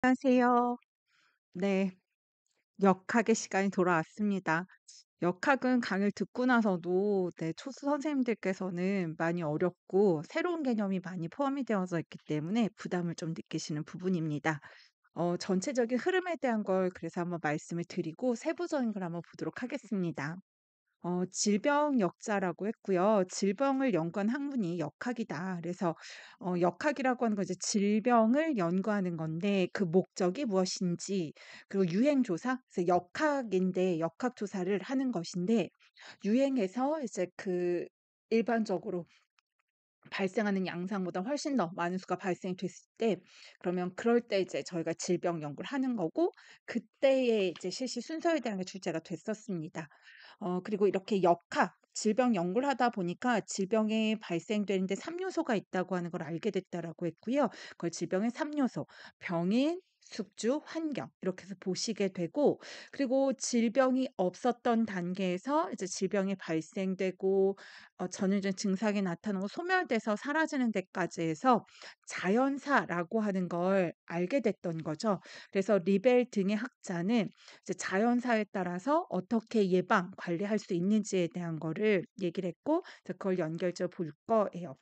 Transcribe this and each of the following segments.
안녕하세요. 네. 역학의 시간이 돌아왔습니다. 역학은 강의를 듣고 나서도 초수 선생님들께서는 많이 어렵고 새로운 개념이 많이 포함이 되어져 있기 때문에 부담을 좀 느끼시는 부분입니다. 전체적인 흐름에 대한 걸 그래서 한번 말씀을 드리고 세부적인 걸 한번 보도록 하겠습니다. 질병 역자라고 했고요. 질병을 연구한 학문이 역학이다. 그래서 역학이라고 하는 건 이제 질병을 연구하는 건데 그 목적이 무엇인지 그리고 유행 조사 그래서 역학인데 역학 조사를 하는 것인데 유행에서 이제 그 일반적으로 발생하는 양상보다 훨씬 더 많은 수가 발생이 됐을 때 그러면 그럴 때 이제 저희가 질병 연구를 하는 거고 그때의 이제 실시 순서에 대한 게 출제가 됐었습니다. 그리고 이렇게 역학 질병 연구를 하다 보니까 질병이 발생되는데 3 요소가 있다고 하는 걸 알게 됐다라고 했고요. 그걸 질병의 3 요소 병인, 숙주, 환경 이렇게 해서 보시게 되고 그리고 질병이 없었던 단계에서 이제 질병이 발생되고 전해진 증상이 나타나고 소멸돼서 사라지는 데까지 해서 자연사라고 하는 걸 알게 됐던 거죠. 그래서 리벨 등의 학자는 이제 자연사에 따라서 어떻게 예방, 관리할 수 있는지에 대한 거를 얘기를 했고 이제 그걸 연결지어 볼 거예요.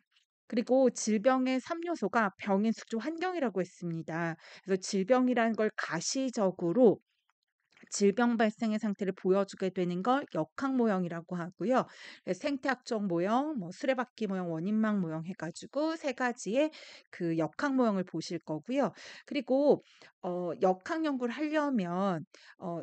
그리고 질병의 3 요소가 병인, 숙주, 환경이라고 했습니다. 그래서 질병이라는 걸 가시적으로 질병 발생의 상태를 보여주게 되는 걸 역학 모형이라고 하고요. 생태학적 모형, 뭐 수레바퀴 모형, 원인막 모형 해가지고 세 가지의 그 역학 모형을 보실 거고요. 그리고 역학 연구를 하려면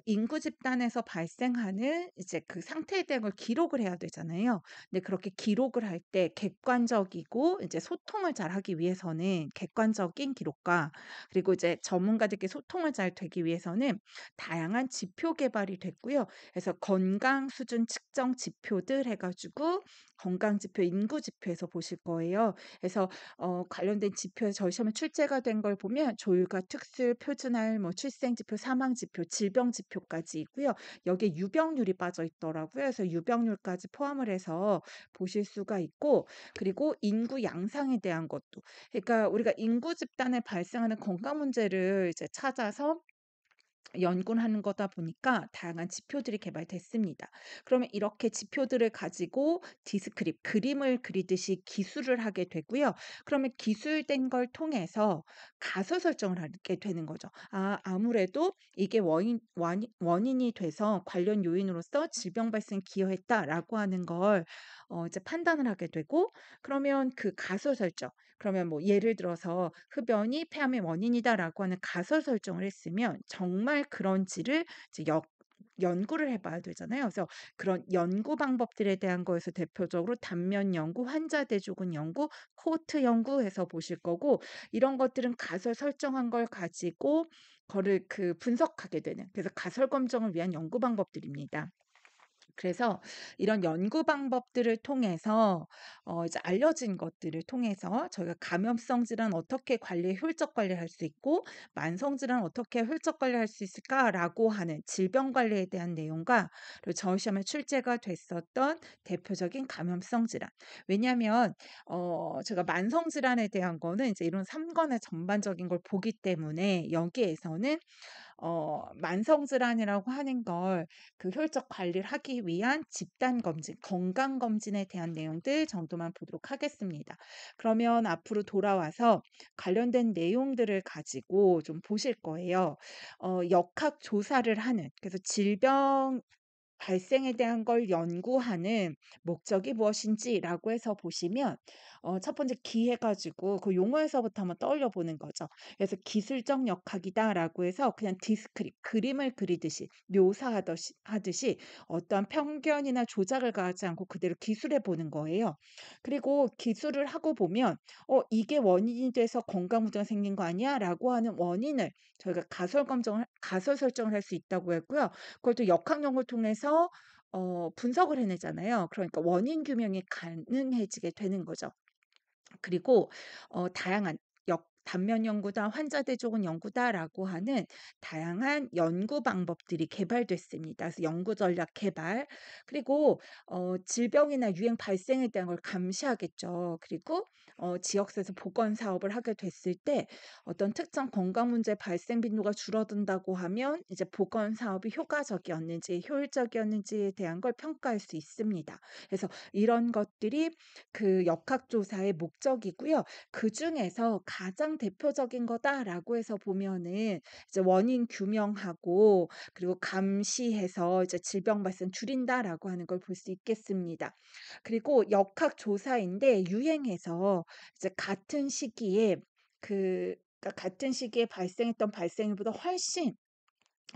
인구 집단에서 발생하는 이제 그 상태에 대한 걸 기록을 해야 되잖아요. 근데 그렇게 기록을 할 때 객관적이고 이제 소통을 잘 하기 위해서는 객관적인 기록과 그리고 이제 전문가들끼리 소통을 잘 되기 위해서는 다양한 지표 개발이 됐고요. 그래서 건강 수준 측정 지표들 해 가지고 건강 지표, 인구 지표에서 보실 거예요. 그래서 관련된 지표에 저희 시험에 출제가 된 걸 보면 조율과 특수, 표준알, 뭐 출생 지표, 사망 지표, 질병 지표까지 있고요. 여기에 유병률이 빠져 있더라고요. 그래서 유병률까지 포함을 해서 보실 수가 있고 그리고 인구 양상에 대한 것도 그러니까 우리가 인구 집단에 발생하는 건강 문제를 이제 찾아서 연구를 하는 거다 보니까 다양한 지표들이 개발됐습니다. 그러면 이렇게 지표들을 가지고 디스크립 그림을 그리듯이 기술을 하게 되고요. 그러면 기술된 걸 통해서 가설 설정을 하게 되는 거죠. 아무래도 이게 원인이 돼서 관련 요인으로서 질병 발생에 기여했다라고 하는 걸 이제 판단을 하게 되고 그러면 그 가설 설정 그러면 뭐 예를 들어서 흡연이 폐암의 원인이다라고 하는 가설 설정을 했으면 정말 그런지를 이제 연구를 해봐야 되잖아요. 그래서 그런 연구 방법들에 대한 거에서 대표적으로 단면 연구, 환자 대조군 연구, 코호트 연구해서 보실 거고 이런 것들은 가설 설정한 걸 가지고 거를 그 분석하게 되는 그래서 가설 검증을 위한 연구 방법들입니다. 그래서 이런 연구 방법들을 통해서 이제 알려진 것들을 통해서 저희가 감염성 질환 어떻게 효율적 관리할 수 있고 만성 질환 어떻게 효율적 관리할 수 있을까라고 하는 질병 관리에 대한 내용과 그리고 저희 시험에 출제가 됐었던 대표적인 감염성 질환. 왜냐하면 제가 만성 질환에 대한 거는 이제 이런 3권의 전반적인 걸 보기 때문에 여기에서는 만성 질환이라고 하는 걸 그 효율적 관리를 하기 위한 집단 검진, 건강 검진에 대한 내용들 정도만 보도록 하겠습니다. 그러면 앞으로 돌아와서 관련된 내용들을 가지고 좀 보실 거예요. 역학 조사를 하는 그래서 질병 발생에 대한 걸 연구하는 목적이 무엇인지라고 해서 보시면 첫 번째 기 해 가지고 그 용어에서부터 한번 떠올려 보는 거죠. 그래서 기술적 역학이다라고 해서 그냥 디스크립 그림을 그리듯이 하듯이 어떠한 편견이나 조작을 가하지 않고 그대로 기술해 보는 거예요. 그리고 기술을 하고 보면 이게 원인이 돼서 건강 문제가 생긴 거 아니야?"라고 하는 원인을 저희가 가설 설정을 할 수 있다고 했고요. 그것도 역학 연구를 통해서 분석을 해내잖아요. 그러니까 원인 규명이 가능해지게 되는 거죠. 그리고 다양한 단면 연구다, 환자 대조군 연구다라고 하는 다양한 연구 방법들이 개발됐습니다. 그래서 연구 전략 개발, 그리고 질병이나 유행 발생에 대한 걸 감시하겠죠. 그리고 지역에서 보건 사업을 하게 됐을 때 어떤 특정 건강 문제 발생 빈도가 줄어든다고 하면 이제 보건 사업이 효과적이었는지 효율적이었는지에 대한 걸 평가할 수 있습니다. 그래서 이런 것들이 그 역학조사의 목적이고요. 그중에서 가장 대표적인 거다라고 해서 보면은 이제 원인 규명하고 그리고 감시해서 이제 질병 발생 줄인다라고 하는 걸 볼 수 있겠습니다. 그리고 역학조사인데 유행해서 이제 같은 시기에 그러니까 같은 시기에 발생했던 발생일보다 훨씬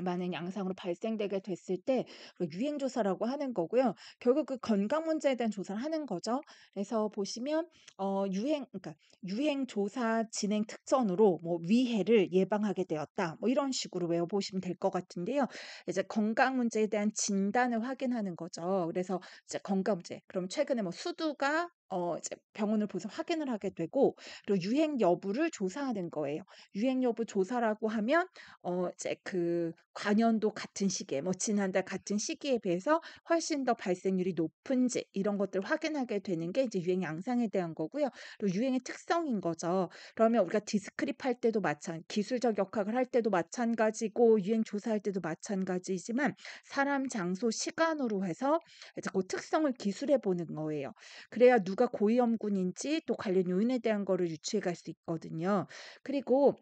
많은 양상으로 발생되게 됐을 때 그 유행 조사라고 하는 거고요. 결국 그 건강 문제에 대한 조사를 하는 거죠. 그래서 보시면 그러니까 유행 조사 진행 특전으로 뭐 위해를 예방하게 되었다. 뭐 이런 식으로 외워 보시면 될 것 같은데요. 이제 건강 문제에 대한 진단을 확인하는 거죠. 그래서 이제 건강 문제. 그럼 최근에 뭐 수두가 이제 병원을 보서 확인을 하게 되고 그리고 유행 여부를 조사하는 거예요. 유행 여부 조사라고 하면 이제 그 관연도 같은 시기에 뭐 지난달 같은 시기에 비해서 훨씬 더 발생률이 높은지 이런 것들을 확인하게 되는 게 이제 유행 양상에 대한 거고요. 그리고 유행의 특성인 거죠. 그러면 우리가 디스크립 할 때도 기술적 역학을 할 때도 마찬가지고 유행 조사할 때도 마찬가지지만 사람, 장소, 시간으로 해서 이제 그 특성을 기술해 보는 거예요. 그래야 누가 고위험군인지 또 관련 요인에 대한 거를 유추해 갈 수 있거든요. 그리고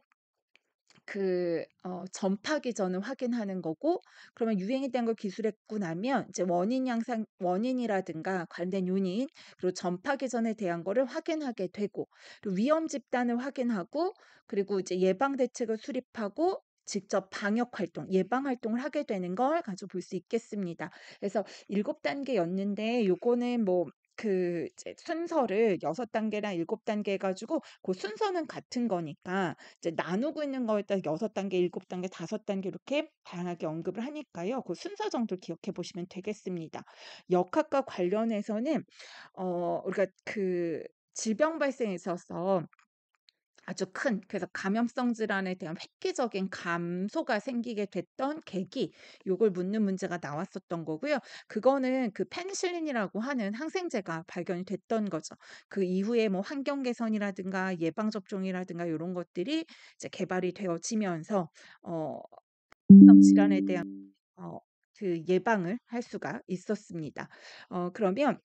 전파 기전을 확인하는 거고 그러면 유행에 대한 걸 기술했고 나면 이제 원인이라든가 관련된 요인 그리고 전파 기전에 대한 거를 확인하게 되고 그리고 위험 집단을 확인하고 그리고 이제 예방 대책을 수립하고 직접 방역 활동, 예방 활동을 하게 되는 걸 가지고 볼 수 있겠습니다. 그래서 7단계였는데 요거는 뭐 이제 순서를 6단계랑 7단계 해 가지고 그 순서는 같은 거니까 이제 나누고 있는 거에 따라 6단계, 7단계, 5단계 이렇게 다양하게 언급을 하니까요. 그 순서 정도를 기억해 보시면 되겠습니다. 역학과 관련해서는 우리가 그 질병 발생에 있어서 아주 큰 그래서 감염성 질환에 대한 획기적인 감소가 생기게 됐던 계기 요걸 묻는 문제가 나왔었던 거고요. 그거는 그 페니실린이라고 하는 항생제가 발견이 됐던 거죠. 그 이후에 뭐 환경 개선이라든가 예방 접종이라든가 요런 것들이 이제 개발이 되어지면서 어 성 질환에 대한 어 그 예방을 할 수가 있었습니다. 그러면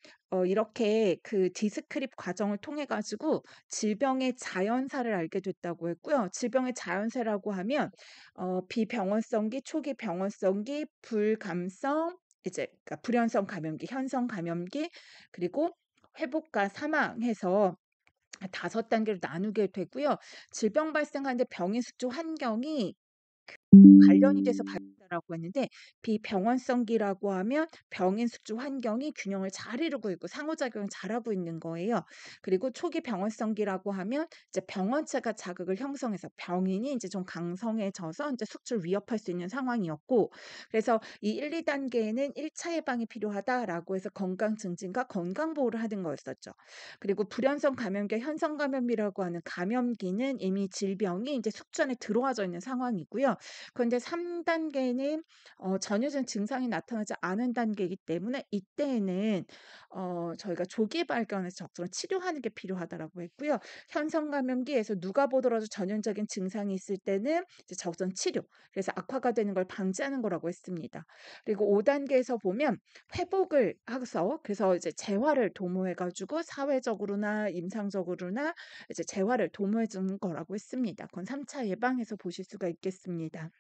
이렇게 그 디스크립 과정을 통해 가지고 질병의 자연사를 알게 됐다고 했고요. 질병의 자연사라고 하면 비병원성기, 초기 병원성기, 불감성, 이제 그러니까 불연성 감염기, 현성 감염기, 그리고 회복과 사망 해서 5단계로 나누게 되고요. 질병 발생하는데 병인 숙주 환경이 관련이 돼서 발생한다라고 했는데 비병원성기라고 하면 병인 숙주 환경이 균형을 잘 이루고 있고 상호작용을 잘하고 있는 거예요. 그리고 초기 병원성기라고 하면 이제 병원체가 자극을 형성해서 병인이 이제 좀 강성해져서 이제 숙주를 위협할 수 있는 상황이었고 그래서 이 1, 2단계에는 1차 예방이 필요하다라고 해서 건강 증진과 건강 보호를 하는 거였었죠. 그리고 불연성 감염기, 현성 감염이라고 하는 감염기는 이미 질병이 이제 숙주 안에 들어와져 있는 상황이고요. 그런데 3단계는 전혀진 증상이 나타나지 않은 단계이기 때문에 이때에는 저희가 조기 발견해서 적절한 치료하는 게 필요하다라고 했고요. 현성 감염기에서 누가 보더라도 전형적인 증상이 있을 때는 이제 적절한 치료, 그래서 악화가 되는 걸 방지하는 거라고 했습니다. 그리고 5단계에서 보면 회복을 해서 그래서 이제 재활을 도모해 가지고 사회적으로나 임상적으로나 이제 재활을 도모해 주는 거라고 했습니다. 그건 3차 예방에서 보실 수가 있겠습니다.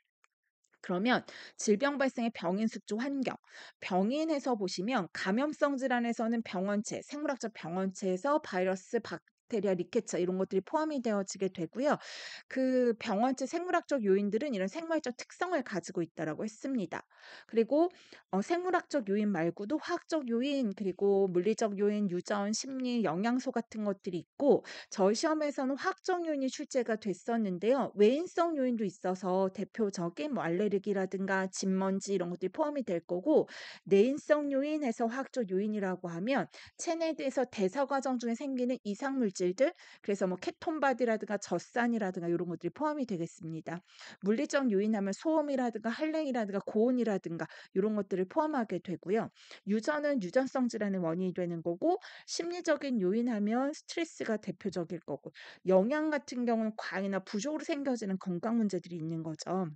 그러면 질병 발생의 병인 숙주 환경, 병인에서 보시면 감염성 질환에서는 병원체, 생물학적 병원체에서 바이러스, 박테리아, 리케처 이런 것들이 포함이 되어지게 되고요. 그 병원체 생물학적 요인들은 이런 생물학적 특성을 가지고 있다라고 했습니다. 그리고 생물학적 요인 말고도 화학적 요인, 그리고 물리적 요인, 유전, 심리, 영양소 같은 것들이 있고 저희 시험에서는 화학적 요인이 출제가 됐었는데요. 외인성 요인도 있어서 대표적인 뭐 알레르기라든가 진먼지 이런 것들이 포함이 될 거고 내인성 요인에서 화학적 요인이라고 하면 체내에서 대사 과정 중에 생기는 이상 물질 물질들, 그래서 뭐 케톤바디라든가 젖산이라든가 요런 것들이 포함이 되겠습니다. 물리적 요인하면 소음이라든가 한랭이라든가 고온이라든가 요런 것들을 포함하게 되고요. 유전은 유전성 질환의 원인이 되는 거고, 심리적인 요인하면 스트레스가 대표적일 거고, 영양 같은 경우는 과이나 부족으로 생겨지는 건강 문제들이 있는 거죠.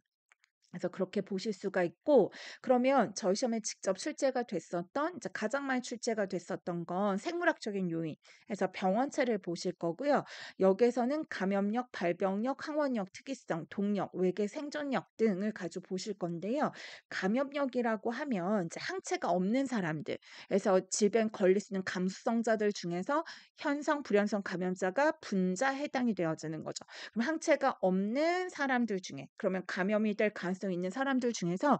그래서 그렇게 보실 수가 있고, 그러면 저희 시험에 직접 출제가 됐었던, 이제 가장 많이 출제가 됐었던 건 생물학적인 요인에서 병원체를 보실 거고요. 여기에서는 감염력, 발병력, 항원력, 특이성, 동력, 외계 생존력 등을 가지고 보실 건데요. 감염력이라고 하면 이제 항체가 없는 사람들, 그래서 질병 걸릴 수 있는 감수성자들 중에서 현성, 불현성 감염자가 분자 해당이 되어지는 거죠. 그럼 항체가 없는 사람들 중에, 그러면 감염이 될 가능성이 있는 사람들 중에서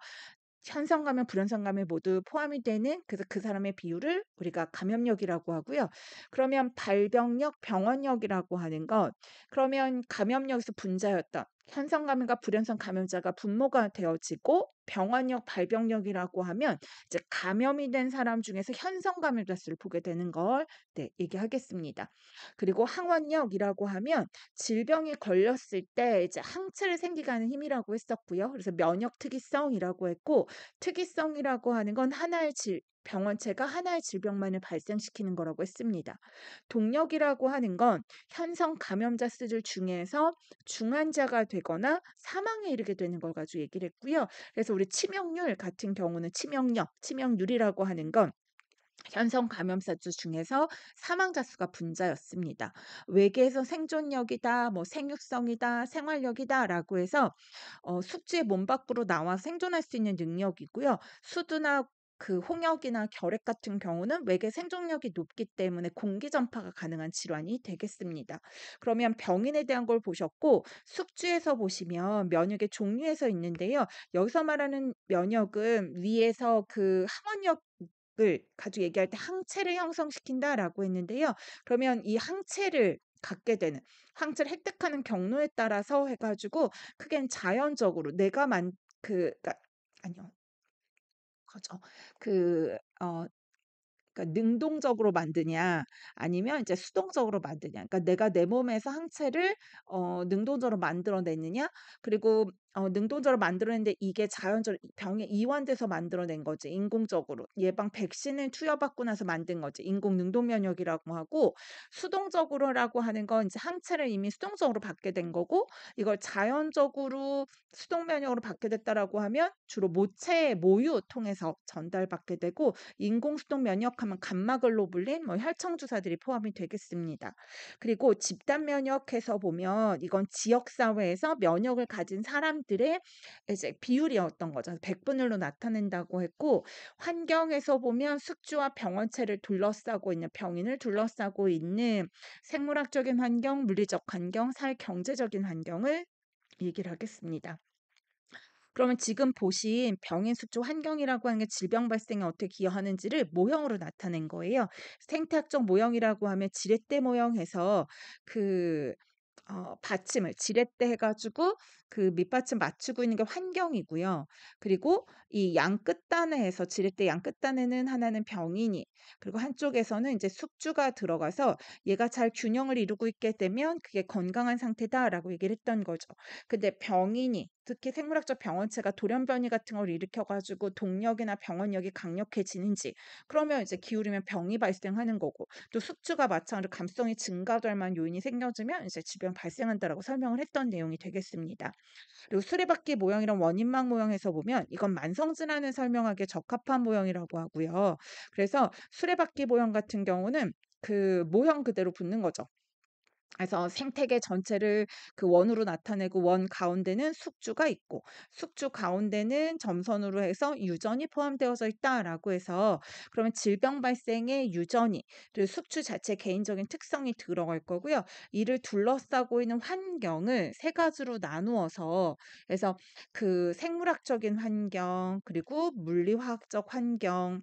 현성 감염, 불현성 감염 모두 포함이 되는, 그래서 그 사람의 비율을 우리가 감염력이라고 하고요. 그러면 발병력, 병원력이라고 하는 것, 그러면 감염력에서 분자였던 현성 감염과 불현성 감염자가 분모가 되어지고, 병원력, 발병력이라고 하면 이제 감염이 된 사람 중에서 현성 감염자 수를 보게 되는 걸 얘기하겠습니다. 그리고 항원력이라고 하면 질병이 걸렸을 때 이제 항체를 생기게 하는 힘이라고 했었고요. 그래서 면역 특이성이라고 했고, 특이성이라고 하는 건 하나의 병원체가 하나의 질병만을 발생시키는 거라고 했습니다. 동력이라고 하는 건 현성 감염자 수들 중에서 중환자가 되거나 사망에 이르게 되는 걸 가지고 얘기를 했고요. 그래서 우리 치명률 같은 경우는 치명력, 치명률이라고 하는 건 현성 감염자수 중에서 사망자 수가 분자였습니다. 외계에서 생존력이다, 뭐 생육성이다, 생활력이다라고 해서 숙주의 몸 밖으로 나와 생존할 수 있는 능력이고요. 수두나 그 홍역이나 결핵 같은 경우는 외계 생존력이 높기 때문에 공기 전파가 가능한 질환이 되겠습니다. 그러면 병인에 대한 걸 보셨고, 숙주에서 보시면 면역의 종류에서 있는데요. 여기서 말하는 면역은 위에서 그 항원력을 가지고 얘기할 때 항체를 형성시킨다라고 했는데요. 그러면 이 항체를 갖게 되는, 항체를 획득하는 경로에 따라서 해가지고 크게는 자연적으로 내가 그러니까 아니요. 그죠. 그 그러니까 능동적으로 만드냐 아니면 이제 수동적으로 만드냐. 그러니까 내가 내 몸에서 항체를 능동적으로 만들어내느냐, 그리고 능동적으로 만들어냈는데 이게 자연적으로 병에 이완돼서 만들어낸 거지, 인공적으로 예방 백신을 투여받고 나서 만든 거지, 인공 능동 면역이라고 하고, 수동적으로라고 하는 건 이제 항체를 이미 수동적으로 받게 된 거고, 이걸 자연적으로 수동 면역으로 받게 됐다라고 하면 주로 모체의 모유 통해서 전달받게 되고, 인공수동 면역하면 감마글로불린, 뭐 혈청 주사들이 포함이 되겠습니다. 그리고 집단 면역해서 보면 이건 지역 사회에서 면역을 가진 사람들의 이제 비율이었던 거죠. 백분율로 나타낸다고 했고, 환경에서 보면 숙주와 병원체를 둘러싸고 있는, 병인을 둘러싸고 있는 생물학적인 환경, 물리적 환경, 사회 경제적인 환경을 얘기를 하겠습니다. 그러면 지금 보신 병인 수조 환경이라고 하는 게 질병 발생에 어떻게 기여하는지를 모형으로 나타낸 거예요. 생태학적 모형이라고 하면 지렛대 모형해서 그 받침을 지렛대 해가지고 그 밑받침 맞추고 있는 게 환경이고요. 그리고 이 양 끝단에서, 지렛대 양 끝단에는 하나는 병인이, 그리고 한쪽에서는 이제 숙주가 들어가서 얘가 잘 균형을 이루고 있게 되면 그게 건강한 상태다라고 얘기를 했던 거죠. 근데 병인이, 특히 생물학적 병원체가 돌연변이 같은 걸 일으켜가지고 동력이나 병원력이 강력해지는지, 그러면 이제 기울이면 병이 발생하는 거고, 또 숙주가 마찬가지로 감성이 증가될 만한 요인이 생겨지면 이제 질병 발생한다라고 설명을 했던 내용이 되겠습니다. 그리고 수레바퀴 모형이랑 원인막 모형에서 보면 이건 만성질환을 설명하기에 적합한 모형이라고 하고요. 그래서 수레바퀴 모형 같은 경우는 그 모형 그대로 붙는 거죠. 그래서 생태계 전체를 그 원으로 나타내고, 원 가운데는 숙주가 있고, 숙주 가운데는 점선으로 해서 유전이 포함되어져 있다라고 해서, 그러면 질병 발생의 유전이, 그리고 숙주 자체 개인적인 특성이 들어갈 거고요. 이를 둘러싸고 있는 환경을 세 가지로 나누어서, 그래서 그 생물학적인 환경, 그리고 물리화학적 환경,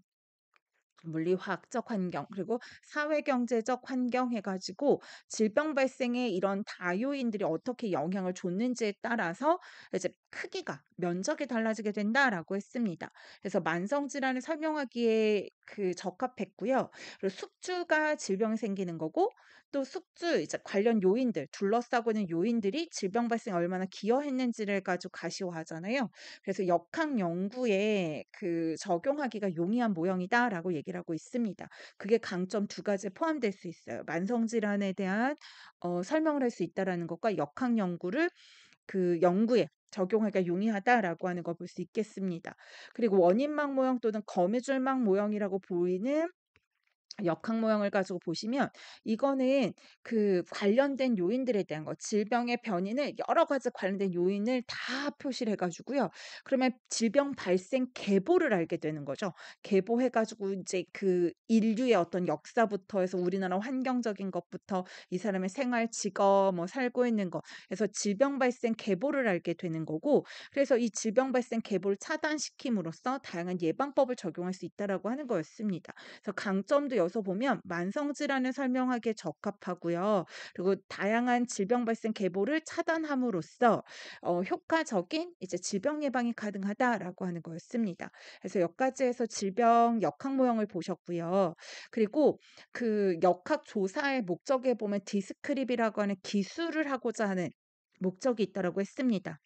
물리화학적 환경 그리고 사회경제적 환경 해 가지고 질병 발생에 이런 다요인들이 어떻게 영향을 줬는지에 따라서 이제 크기가 면적이 달라지게 된다라고 했습니다. 그래서 만성 질환을 설명하기에 적합했고요. 그리고 숙주가 질병이 생기는 거고 또 숙주 이제 관련 요인들 둘러싸고 있는 요인들이 질병 발생에 얼마나 기여했는지를 가지고 가시화하잖아요. 그래서 역학 연구에 적용하기가 용이한 모형이다라고 얘기를 하고 있습니다. 그게 강점 두 가지에 포함될 수 있어요. 만성 질환에 대한 설명을 할 수 있다라는 것과 역학 연구를 연구에 적용하기가 용이하다라고 하는 걸 볼 수 있겠습니다. 그리고 원인막 모형 또는 거미줄막 모형이라고 보이는 역학 모형을 가지고 보시면 이거는 관련된 요인들에 대한 거 질병의 변이를 여러 가지 관련된 요인을 다 표시를 해 가지고요. 그러면 질병 발생 계보를 알게 되는 거죠. 계보해 가지고 이제 인류의 어떤 역사부터 해서 우리나라 환경적인 것부터 이 사람의 생활, 직업, 뭐 살고 있는 거 그래서 질병 발생 계보를 알게 되는 거고 그래서 이 질병 발생 계보를 차단시킴으로써 다양한 예방법을 적용할 수 있다라고 하는 거였습니다. 그래서 강점도 여기서 보면 만성 질환을 설명하기에 적합하고요. 그리고 다양한 질병 발생 계보를 차단함으로써 효과적인 이제 질병 예방이 가능하다라고 하는 거였습니다. 그래서 여기까지해서 질병 역학 모형을 보셨고요. 그리고 역학 조사의 목적에 보면 디스크립이라고 하는 기술을 하고자 하는 목적이 있다라고 했습니다.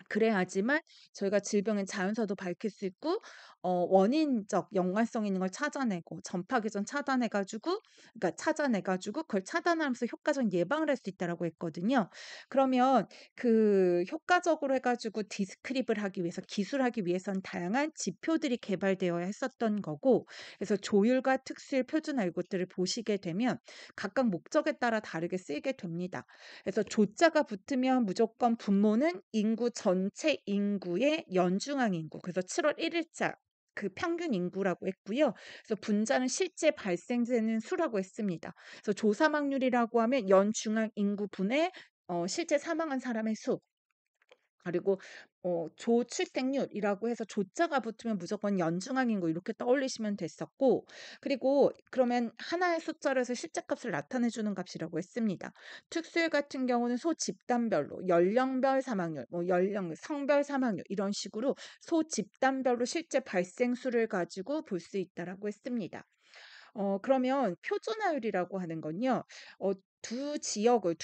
그래야지만 저희가 질병의 자연사도 밝힐 수 있고 원인적 연관성 있는 걸 찾아내고 전파기 전 차단해 가지고 그러니까 찾아내 가지고 그걸 차단하면서 효과적인 예방을 할 수 있다라고 했거든요. 그러면 효과적으로 해 가지고 디스크립을 하기 위해서 기술하기 위해서는 다양한 지표들이 개발되어야 했었던 거고 그래서 조율과 특수일, 표준화 이것들을 보시게 되면 각각 목적에 따라 다르게 쓰이게 됩니다. 그래서 조자가 붙으면 무조건 분모는 인구 전체 인구의 연중한 인구. 그래서 7월 1일자 평균 인구라고 했고요. 그래서 분자는 실제 발생되는 수라고 했습니다. 그래서 조사망률이라고 하면 연중한 인구분의 실제 사망한 사람의 수. 그리고 조출생률이라고 해서 조자가 붙으면 무조건 연중한 인구 이렇게 떠올리시면 됐었고 그리고 그러면 하나의 숫자로 해서 실제값을 나타내 주는 값이라고 했습니다. 특수일 같은 경우는 소집단별로 연령별 사망률, 뭐 연령, 성별 사망률 이런 식으로 소집단별로 실제 발생수를 가지고 볼 수 있다라고 했습니다. 그러면 표준화율이라고 하는 건요. 두 지역을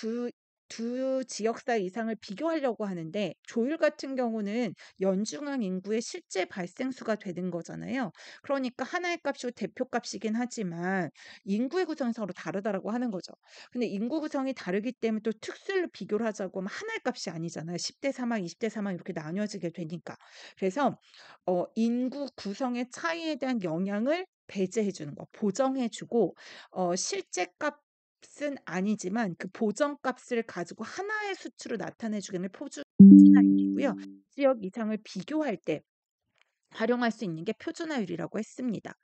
두 지역사 이상을 비교하려고 하는데 조율 같은 경우는 연중한 인구의 실제 발생수가 되는 거잖아요. 그러니까 하나의 값이고 대표값이긴 하지만 인구의 구성이 서로 다르다라고 하는 거죠. 근데 인구 구성이 다르기 때문에 또 특수율로 비교를 하자고 하면 하나의 값이 아니잖아요. 10대 사망, 20대 사망 이렇게 나뉘어지게 되니까. 그래서 인구 구성의 차이에 대한 영향을 배제해 주는 거, 보정해 주고 실제 값은 아니지만 그 보정값을 가지고 하나의 수치로 나타내 주기는 표준화율이고요. 지역 이상을 비교할 때 활용할 수 있는 게 표준화율이라고 했습니다.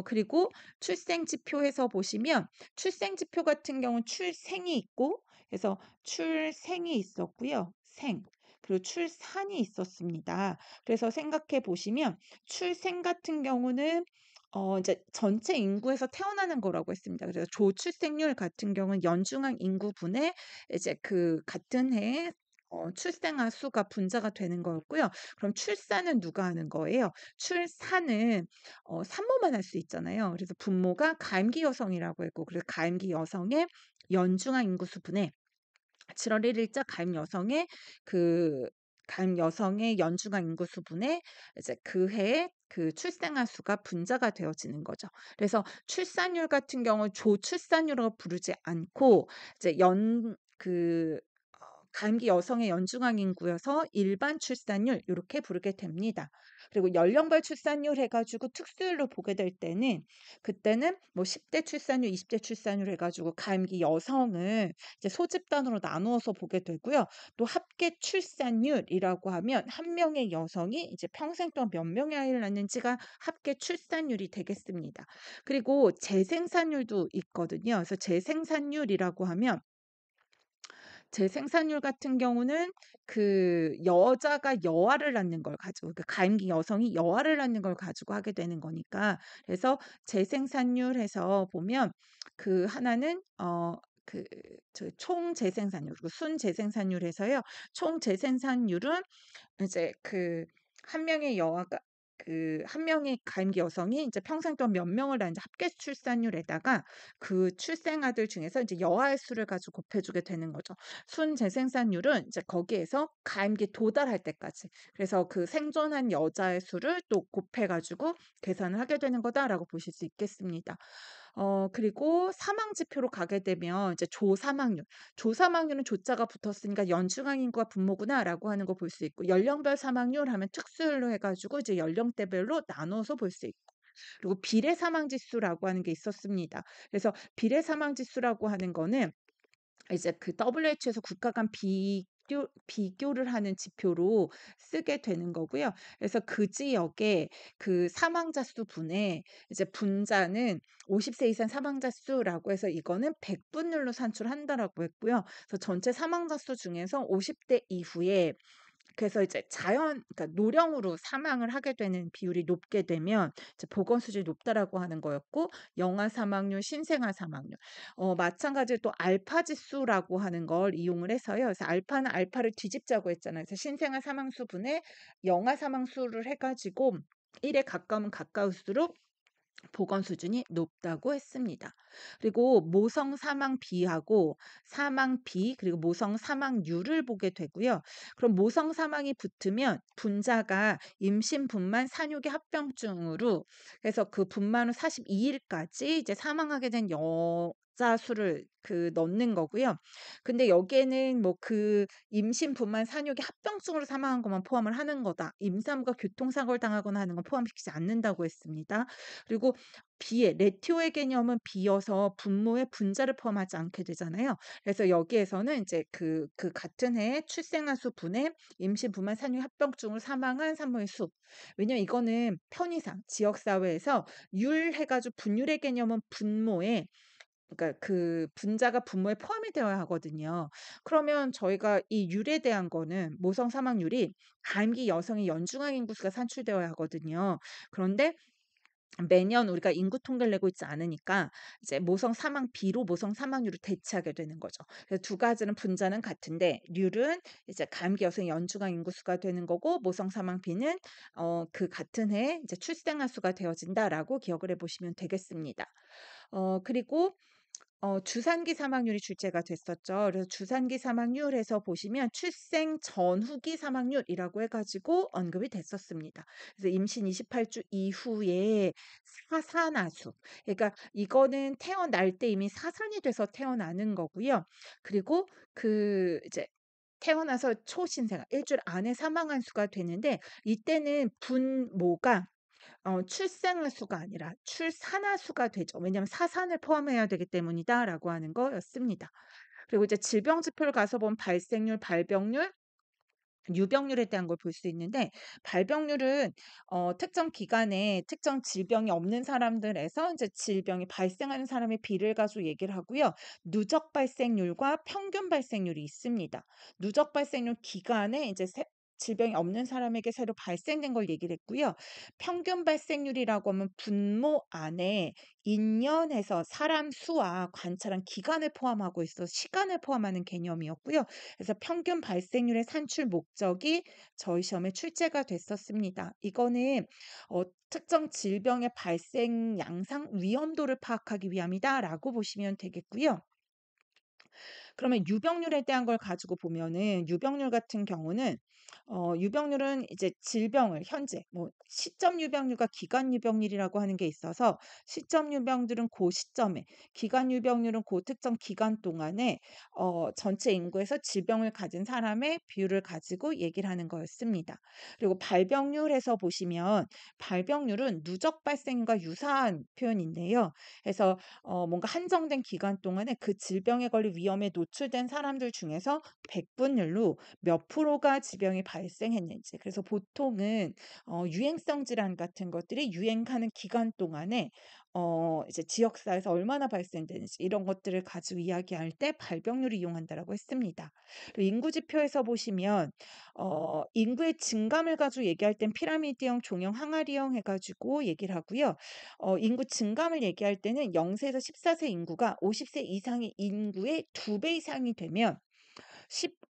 그리고 출생지표에서 보시면 출생지표 같은 경우는 출생이 있고 그래서 출생이 있었고요. 그리고 출산이 있었습니다. 그래서 생각해 보시면 출생 같은 경우는 이제 전체 인구에서 태어나는 거라고 했습니다. 그래서 조출생률 같은 경우는 연중한 인구분의 이제 같은 해에 출생아 수가 분자가 되는 거였고요. 그럼 출산은 누가 하는 거예요? 출산은 산모만 할 수 있잖아요. 그래서 분모가 가임기 여성이라고 했고 그래서 가임기 여성의 연중한 인구수분의 7월 1일자 가임 여성의 연중한 인구수분의 이제 그 해에 출생아 수가 분자가 되어지는 거죠. 그래서 출산율 같은 경우 조출산율이라고 부르지 않고 이제 가임기 여성의 연중한 인구여서 일반 출산율 이렇게 부르게 됩니다. 그리고 연령별 출산율 해가지고 특수율로 보게 될 때는 그때는 뭐 10대 출산율, 20대 출산율 해가지고 가임기 여성을 이제 소집단으로 나누어서 보게 되고요. 또 합계 출산율이라고 하면 한 명의 여성이 이제 평생 동안 몇 명의 아이를 낳는지가 합계 출산율이 되겠습니다. 그리고 재생산율도 있거든요. 그래서 재생산율이라고 하면 재생산율 같은 경우는 그 여자가 여아를 낳는 걸 가지고 그 가임기 여성이 여아를 낳는 걸 가지고 하게 되는 거니까. 그래서 재생산율 해서 보면 그 하나는 그 총 재생산율 그리고 순 재생산율 해서요. 총 재생산율은 이제 그 한 명의 여아가 그 한 명의 가임기 여성이 이제 평생 동안 몇 명을 낳는지 합계 출산율에다가 그 출생아들 중에서 이제 여아의 수를 가지고 곱해주게 되는 거죠. 순재생산율은 이제 거기에서 가임기 도달할 때까지. 그래서 그 생존한 여자의 수를 또 곱해가지고 계산을 하게 되는 거다라고 보실 수 있겠습니다. 그리고 사망 지표로 가게 되면 이제 조사망률. 조사망률은 조자가 붙었으니까 연중한 인구가 분모구나라고 하는 거 볼 수 있고, 연령별 사망률 하면 특수율로 해가지고 이제 연령대별로 나눠서 볼 수 있고, 그리고 비례 사망 지수라고 하는 게 있었습니다. 그래서 비례 사망 지수라고 하는 거는 이제 그 WHO에서 국가 간 비교를 하는 지표로 쓰게 되는 거고요. 그래서 그 지역의 그 사망자 수 분에 이제 분자는 50세 이상 사망자 수라고 해서 이거는 백분율로 산출한다라고 했고요. 그래서 전체 사망자 수 중에서 50대 이후에 그래서 이제 그러니까 노령으로 사망을 하게 되는 비율이 높게 되면 이제 보건 수준이 높다라고 하는 거였고, 영아 사망률, 신생아 사망률, 마찬가지로 또 알파 지수라고 하는 걸 이용을 해서요. 그래서 알파는 알파를 뒤집자고 했잖아요. 그래서 신생아 사망수 분의 영아 사망수를 해가지고 1에 가까우면 가까울수록 보건 수준이 높다고 했습니다. 그리고 모성 사망 비하고 사망 비 그리고 모성 사망률을 보게 되고요. 그럼 모성 사망이 붙으면 분자가 임신 분만 산육의 합병증으로 해서 그 분만 후 42일까지 이제 사망하게 된 여자 수를 넣는 거고요. 근데 여기에는 뭐 그 임신 분만 산육의 합병증으로 사망한 것만 포함을 하는 거다. 임산부가 교통사고를 당하거나 하는 건 포함시키지 않는다고 했습니다. 그리고 비의 레티오의 개념은 비여서 분모의 분자를 포함하지 않게 되잖아요. 그래서 여기에서는 이제 그 같은 해에 출생아 수 분의 임신 부만 산후 합병증으로 사망한 산모의 수. 왜냐면 이거는 편의상 지역 사회에서 율 해가지고 분율의 개념은 분모에 그러니까 그 분자가 분모에 포함이 되어야 하거든요. 그러면 저희가 이 율에 대한 거는 모성 사망률이 가임기 여성의 연중한 인구수가 산출되어야 하거든요. 그런데 매년 우리가 인구 통계를 내고 있지 않으니까 이제 모성 사망 비로 모성 사망률을 대체하게 되는 거죠. 그래서 두 가지는 분자는 같은데 률은 이제 감기 여성 연중한 인구수가 되는 거고 모성 사망 비는 그 같은 해에 이제 출생아 수가 되어진다라고 기억을 해보시면 되겠습니다. 그리고 주산기 사망률이 출제가 됐었죠. 그래서 주산기 사망률에서 보시면 출생 전후기 사망률이라고 해가지고 언급이 됐었습니다. 그래서 임신 28주 이후에 사산아수. 그러니까 이거는 태어날 때 이미 사산이 돼서 태어나는 거고요. 그리고 그 이제 태어나서 초신생아 일주일 안에 사망한 수가 되는데 이때는 분모가 출생아 수가 아니라 출산아 수가 되죠. 왜냐하면 사산을 포함해야 되기 때문이다라고 하는 거였습니다. 그리고 이제 질병 지표를 가서 보면 발생률, 발병률, 유병률에 대한 걸 볼 수 있는데 발병률은 특정 기간에 특정 질병이 없는 사람들에서 이제 질병이 발생하는 사람의 비를 가지고 얘기를 하고요. 누적 발생률과 평균 발생률이 있습니다. 누적 발생률 기간에 이제 질병이 없는 사람에게 새로 발생된 걸 얘기를 했고요. 평균 발생률이라고 하면 분모 안에 인년에서 사람 수와 관찰한 기간을 포함하고 있어 시간을 포함하는 개념이었고요. 그래서 평균 발생률의 산출 목적이 저희 시험에 출제가 됐었습니다. 이거는 특정 질병의 발생 양상 위험도를 파악하기 위함이다라고 보시면 되겠고요. 그러면 유병률에 대한 걸 가지고 보면은 유병률 같은 경우는 유병률은 이제 질병을 현재 뭐 시점 유병률과 기간 유병률이라고 하는 게 있어서 시점 유병률은 그 시점에 기간 유병률은 그 특정 기간 동안에 전체 인구에서 질병을 가진 사람의 비율을 가지고 얘기를 하는 거였습니다. 그리고 발병률에서 보시면 발병률은 누적 발생과 유사한 표현인데요. 그래서 뭔가 한정된 기간 동안에 그 질병에 걸릴 위험에 노출된 사람들 중에서 백분율로 몇 프로가 질병이 발생했는지. 그래서 보통은 유행성 질환 같은 것들이 유행하는 기간 동안에 이제 지역사회에서 얼마나 발생되는지 이런 것들을 가지고 이야기할 때 발병률을 이용한다라고 했습니다. 그리고 인구 지표에서 보시면 인구의 증감을 가지고 얘기할 땐 피라미드형, 종형, 항아리형 해가지고 얘기를 하고요. 인구 증감을 얘기할 때는 0세에서 14세 인구가 50세 이상의 인구의 2배 이상이 되면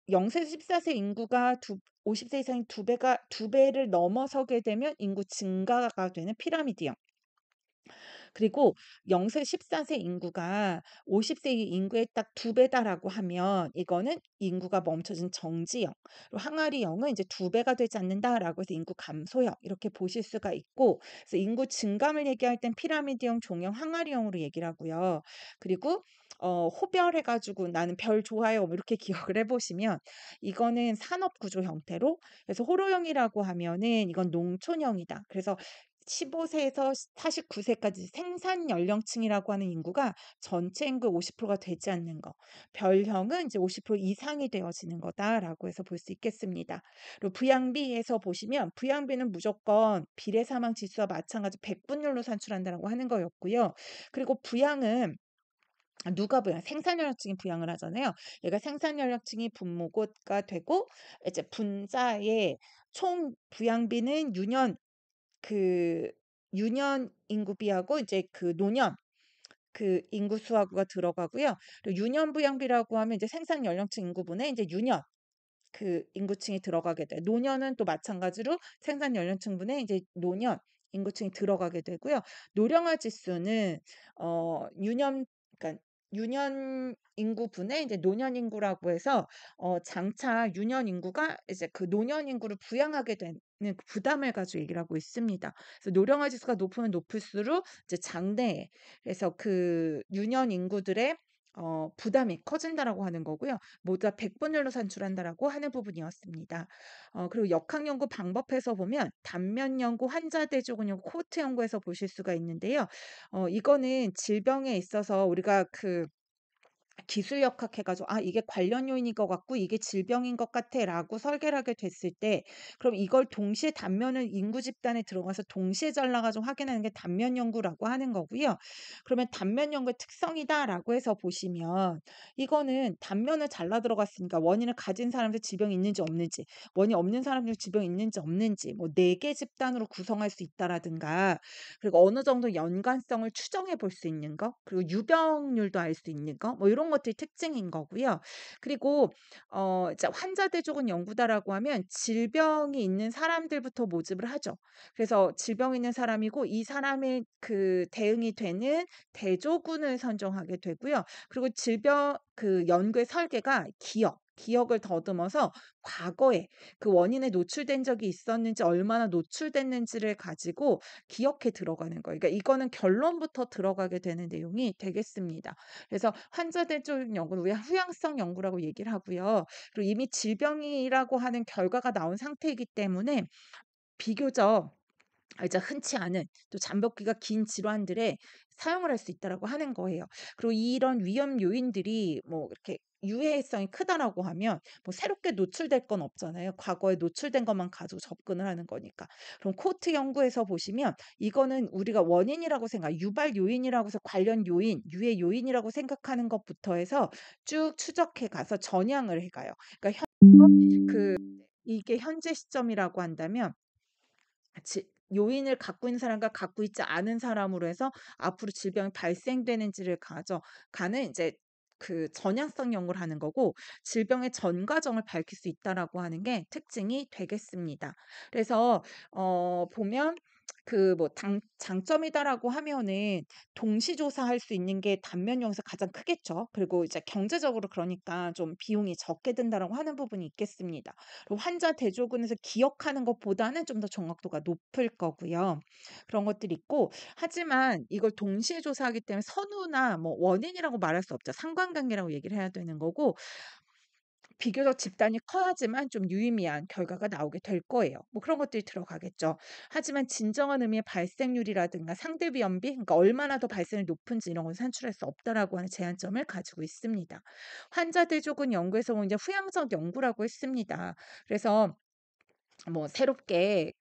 0세에서 14세 인구가 50세 이상의 두 배를 넘어서게 되면 인구 증가가 되는 피라미드형. 그리고 0세 14세 인구가 50세 인구의 딱 2배다라고 하면 이거는 인구가 멈춰진 정지형. 그리고 항아리형은 이제 2배가 되지 않는다라고 해서 인구 감소형 이렇게 보실 수가 있고 그래서 인구 증감을 얘기할 땐 피라미드형, 종형, 항아리형으로 얘기를 하고요. 그리고 호별해 가지고 나는 별 좋아요 뭐 이렇게 기억을 해 보시면 이거는 산업 구조 형태로 그래서 호로형이라고 하면은 이건 농촌형이다. 그래서 15세에서 49세까지 생산 연령층이라고 하는 인구가 전체 인구의 50%가 되지 않는 거. 별형은 이제 50% 이상이 되어지는 거다라고 해서 볼 수 있겠습니다. 그리고 부양비에서 보시면 부양비는 무조건 비례 사망 지수와 마찬가지 백분율로 산출한다라고 하는 거였고요. 그리고 부양은 누가 부양? 생산 연령층이 부양을 하잖아요. 얘가 생산 연령층이 분모가 되고 이제 분자의 총 부양비는 유년 인구비하고 이제 그 노년 그 인구수하고가 들어가고요. 그리고 유년 부양비라고 하면 이제 생산 연령층 인구분에 이제 유년 그 인구층이 들어가게 돼. 노년은 또 마찬가지로 생산 연령층분에 이제 노년 인구층이 들어가게 되고요. 노령화 지수는 유년 그러니까 유년 인구분에 이제 노년 인구라고 해서 장차 유년 인구가 이제 그 노년 인구를 부양하게 되는 그 부담을 가지고 얘기를 하고 있습니다. 그래서 노령화 지수가 높으면 높을수록 이제 장래 그래서 그 유년 인구들의 부담이 커진다라고 하는 거고요. 모두 다 백분율로 산출한다라고 하는 부분이었습니다. 그리고 역학 연구 방법에서 보면 단면 연구, 환자 대조군 연구, 코호트 연구에서 보실 수가 있는데요. 이거는 질병에 있어서 우리가 그 기술 역학 해가지고 아 이게 관련 요인인 것 같고 이게 질병인 것 같아라고 설계를 하게 됐을 때 그럼 이걸 동시에 단면을 인구 집단에 들어가서 동시에 잘라가지고 확인하는 게 단면 연구라고 하는 거고요. 그러면 단면 연구의 특성이다라고 해서 보시면 이거는 단면을 잘라 들어갔으니까 원인을 가진 사람들 질병이 있는지 없는지 원인 없는 사람들 질병이 있는지 없는지 뭐 4개 집단으로 구성할 수 있다라든가 그리고 어느 정도 연관성을 추정해 볼 수 있는 거, 그리고 유병률도 알 수 있는 거, 뭐 이런 것들이 특징인 거고요. 그리고 이제 환자 대조군 연구다라고 하면 질병이 있는 사람들부터 모집을 하죠. 그래서 질병 있는 사람이고 이 사람의 그 대응이 되는 대조군을 선정하게 되고요. 그리고 질병 그 연구의 설계가 기억을 더듬어서 과거에 그 원인에 노출된 적이 있었는지 얼마나 노출됐는지를 가지고 기억해 들어가는 거예요. 그러니까 이거는 결론부터 들어가게 되는 내용이 되겠습니다. 그래서 환자대조적 연구는 우리가 후양성 연구라고 얘기를 하고요. 그리고 이미 질병이라고 하는 결과가 나온 상태이기 때문에 비교적 이제 흔치 않은 또 잠복기가 긴 질환들에 사용을 할 수 있다라고 하는 거예요. 그리고 이런 위험 요인들이 뭐 이렇게 유해성이 크다라고 하면 뭐 새롭게 노출될 건 없잖아요. 과거에 노출된 것만 가지고 접근을 하는 거니까. 그럼 코트 연구에서 보시면 이거는 우리가 원인이라고 유발 요인이라고 해서 관련 요인, 유해 요인이라고 생각하는 것부터 해서 쭉 추적해 가서 전향을 해 가요. 그러니까 이게 현재 시점이라고 한다면 요인을 갖고 있는 사람과 갖고 있지 않은 사람으로 해서 앞으로 질병이 발생되는지를 가져가는 이제 그 전향성 연구를 하는 거고 질병의 전 과정을 밝힐 수 있다라고 하는 게 특징이 되겠습니다. 그래서 보면 그 뭐 장점이다라고 하면은 동시 조사할 수 있는 게 단면 연구에서 가장 크겠죠. 그리고 이제 경제적으로 그러니까 좀 비용이 적게 든다라고 하는 부분이 있겠습니다. 그리고 환자 대조군에서 기억하는 것보다는 좀 더 정확도가 높을 거고요. 그런 것들이 있고 하지만 이걸 동시에 조사하기 때문에 선우나 뭐 원인이라고 말할 수 없죠. 상관관계라고 얘기를 해야 되는 거고 비교적 집단이 커야지만 좀 유의미한 결과가 나오게 될 거예요. 뭐 그런 것들이 들어가겠죠. 하지만 진정한 의미의 발생률이라든가 상대 위험비, 그러니까 얼마나 더 발생이 높은지 이런 건 산출할 수 없다라고 하는 제한점을 가지고 있습니다. 환자 대조군 연구에서 이제 후양적 연구라고 했습니다. 그래서 뭐 새롭게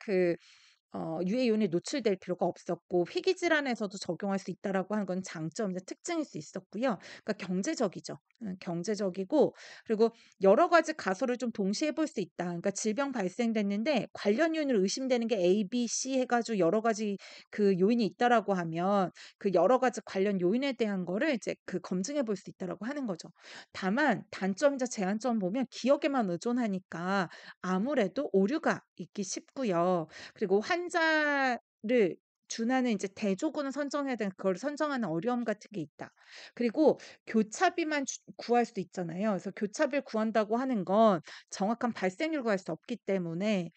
유해 요인에 노출될 필요가 없었고 희귀 질환에서도 적용할 수 있다라고 하는 건 장점이자 특징일 수 있었고요. 그러니까 경제적이죠. 경제적이고 그리고 여러 가지 가설을 좀 동시에 볼 수 있다. 그러니까 질병 발생됐는데 관련 요인으로 의심되는 게 A, B, C 해 가지고 여러 가지 그 요인이 있다라고 하면 그 여러 가지 관련 요인에 대한 거를 이제 그 검증해 볼 수 있다라고 하는 거죠. 다만 단점이자 제한점 보면 기억에만 의존하니까 아무래도 오류가 있기 쉽고요. 그리고 환자를 준하는 이제 대조군을 선정해야 되는 그걸 선정하는 어려움 같은 게 있다. 그리고 교차비만 구할 수 있잖아요. 그래서 교차비를 구한다고 하는 건 정확한 발생률 구할 수 없기 때문에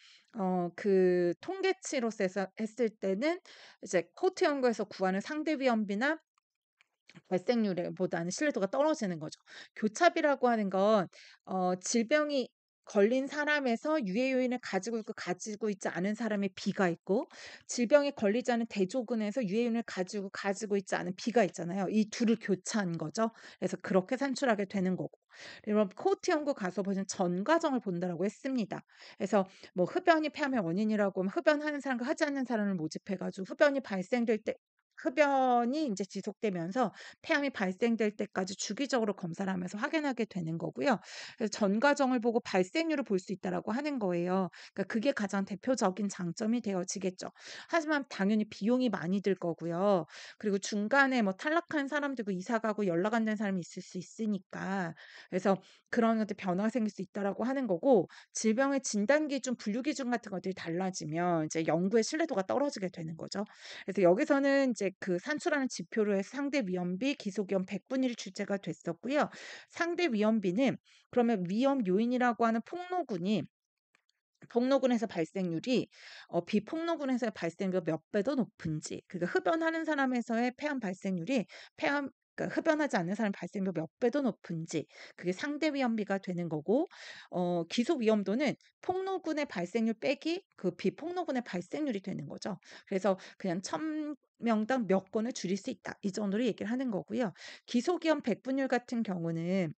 그 통계치로서 해서 했을 때는 이제 코트 연구에서 구하는 상대 위험비나 발생률보다는 신뢰도가 떨어지는 거죠. 교차비라고 하는 건 질병이 걸린 사람에서 유해 요인을 가지고 있고 가지고 있지 않은 사람의 비가 있고 질병에 걸리지 않은 대조군에서 유해 요인을 가지고 있지 않은 비가 있잖아요. 이 둘을 교차한 거죠. 그래서 그렇게 산출하게 되는 거고. 그리고 코호트 연구 가서 보시면 전 과정을 본다라고 했습니다. 그래서 뭐 흡연이 폐암의 원인이라고 하면 흡연하는 사람과 하지 않는 사람을 모집해 가지고 흡연이 인제 지속되면서 폐암이 발생될 때까지 주기적으로 검사를 하면서 확인하게 되는 거고요. 그래서 전 과정을 보고 발생률을 볼 수 있다라고 하는 거예요. 그러니까 그게 가장 대표적인 장점이 되어지겠죠. 하지만 당연히 비용이 많이 들 거고요. 그리고 중간에 뭐 탈락한 사람들도 이사 가고 연락 안 되는 사람이 있을 수 있으니까 그래서 그런 것들 변화가 생길 수 있다라고 하는 거고 질병의 진단 기준, 분류 기준 같은 것들이 달라지면 이제 연구의 신뢰도가 떨어지게 되는 거죠. 그래서 여기서는 이제 그 산출하는 지표로 해서 상대 위험비, 기속위험 100분의 1 출제가 됐었고요. 상대 위험비는 그러면 위험 요인이라고 하는 폭로군에서 발생률이 비폭로군에서의 발생률보다 몇 배 더 높은지 그러니까 흡연하는 사람에서의 폐암 발생률이 그러니까 흡연하지 않는 사람 발생률 몇 배 더 높은지 그게 상대 위험비가 되는 거고 기속 위험도는 폭로군의 발생률 빼기 그 비폭로군의 발생률이 되는 거죠. 그래서 그냥 1,000명당 몇 건을 줄일 수 있다. 이 정도로 얘기를 하는 거고요. 기속위험 백분율 같은 경우는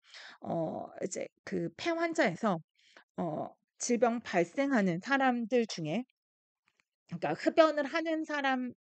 이제 그 폐 환자에서 질병 발생하는 사람들 중에 그러니까 흡연을 하는 사람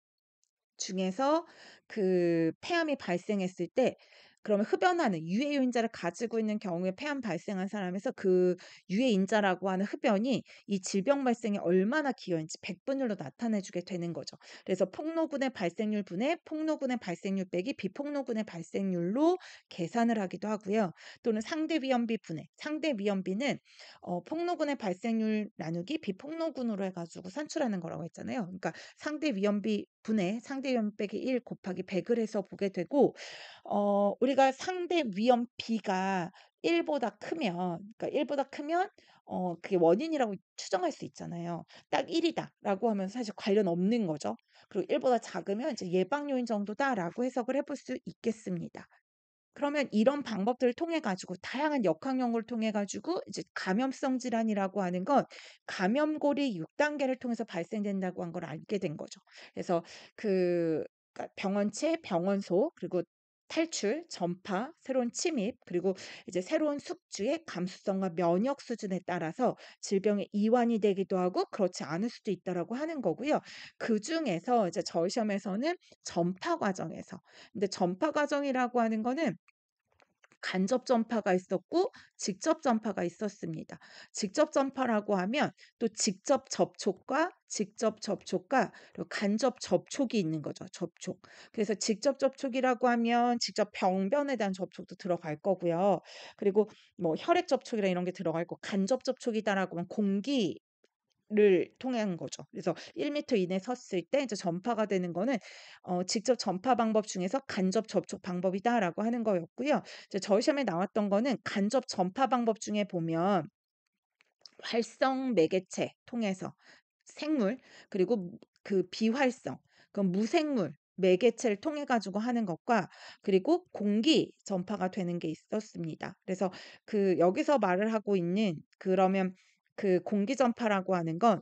중에서 그 폐암이 발생했을 때 그러면 흡연하는 유해인자를 가지고 있는 경우에 폐암 발생한 사람에서 그 유해인자라고 하는 흡연이 이 질병 발생에 얼마나 기여했는지 백분율로 나타내 주게 되는 거죠. 그래서 폭로군의 발생률 분의 폭로군의 발생률 빼기 비폭로군의 발생률로 계산을 하기도 하고요. 또는 상대 위험비 분해. 상대 위험비는 폭로군의 발생률 나누기 비폭로군으로 해 가지고 산출하는 거라고 했잖아요. 그러니까 상대 위험비 분의 상대 위험 빼기 1 곱하기 100을 해서 보게 되고 우리가 상대 위험 B가 1 보다 크면 그러니까 1 보다 크면 그게 원인이라고 추정할 수 있잖아요. 딱 1 이다라고 하면 사실 관련 없는 거죠. 그리고 1 보다 작으면 이제 예방 요인 정도다라고 해석을 해볼 수 있겠습니다. 그러면 이런 방법들을 통해 가지고 다양한 역학 연구를 통해 가지고 이제 감염성 질환이라고 하는 건 감염고리 6 단계를 통해서 발생된다고 한 걸 알게 된 거죠. 그래서 그 그러니까 병원체, 병원소 그리고 탈출, 전파, 새로운 침입 그리고 이제 새로운 숙주의 감수성과 면역 수준에 따라서 질병의 이완이 되기도 하고 그렇지 않을 수도 있다라고 하는 거고요. 그중에서 이제 저희 시험에서는 전파 과정에서 근데 전파 과정이라고 하는 거는 간접 전파가 있었고 직접 전파가 있었습니다. 직접 전파라고 하면 또 직접 접촉과 그리고 간접 접촉이 있는 거죠. 접촉. 그래서 직접 접촉이라고 하면 직접 병변에 대한 접촉도 들어갈 거고요. 그리고 뭐 혈액 접촉이나 이런 게 들어갈 고 간접 접촉이다라고 하면 공기 를 통한 거죠. 그래서 1 미터 이내에 섰을 때 이제 전파가 되는 거는 직접 전파 방법 중에서 간접 접촉 방법이다라고 하는 거였고요. 이제 저희 시험에 나왔던 거는 간접 전파 방법 중에 보면 활성 매개체 통해서 생물 그리고 그 비활성 그 무생물 매개체를 통해 가지고 하는 것과 그리고 공기 전파가 되는 게 있었습니다. 그래서 그 여기서 말을 하고 있는 그러면 그 공기 전파라고 하는 건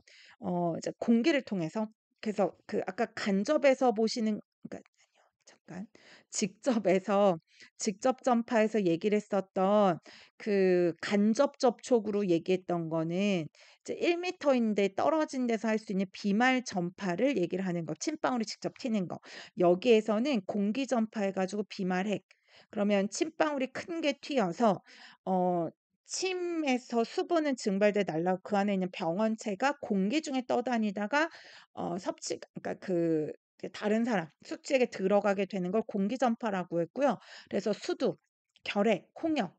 이제 공기를 통해서 그래서 그 아까 간접에서 보시는 그러니까 잠깐. 직접에서 직접 전파해서 얘기를 했었던 그 간접 접촉으로 얘기했던 거는 이제 1 미터인데 떨어진 데서 할 수 있는 비말 전파를 얘기를 하는 거. 침방울이 직접 튀는 거. 여기에서는 공기 전파해 가지고 비말핵. 그러면 침방울이 큰 게 튀어서 어 침에서 수분은 증발돼 날아가고 그 안에 있는 병원체가 공기 중에 떠다니다가 섭취 그러니까 다른 사람 숙주에게 들어가게 되는 걸 공기 전파라고 했고요. 그래서 수두, 결핵, 홍역,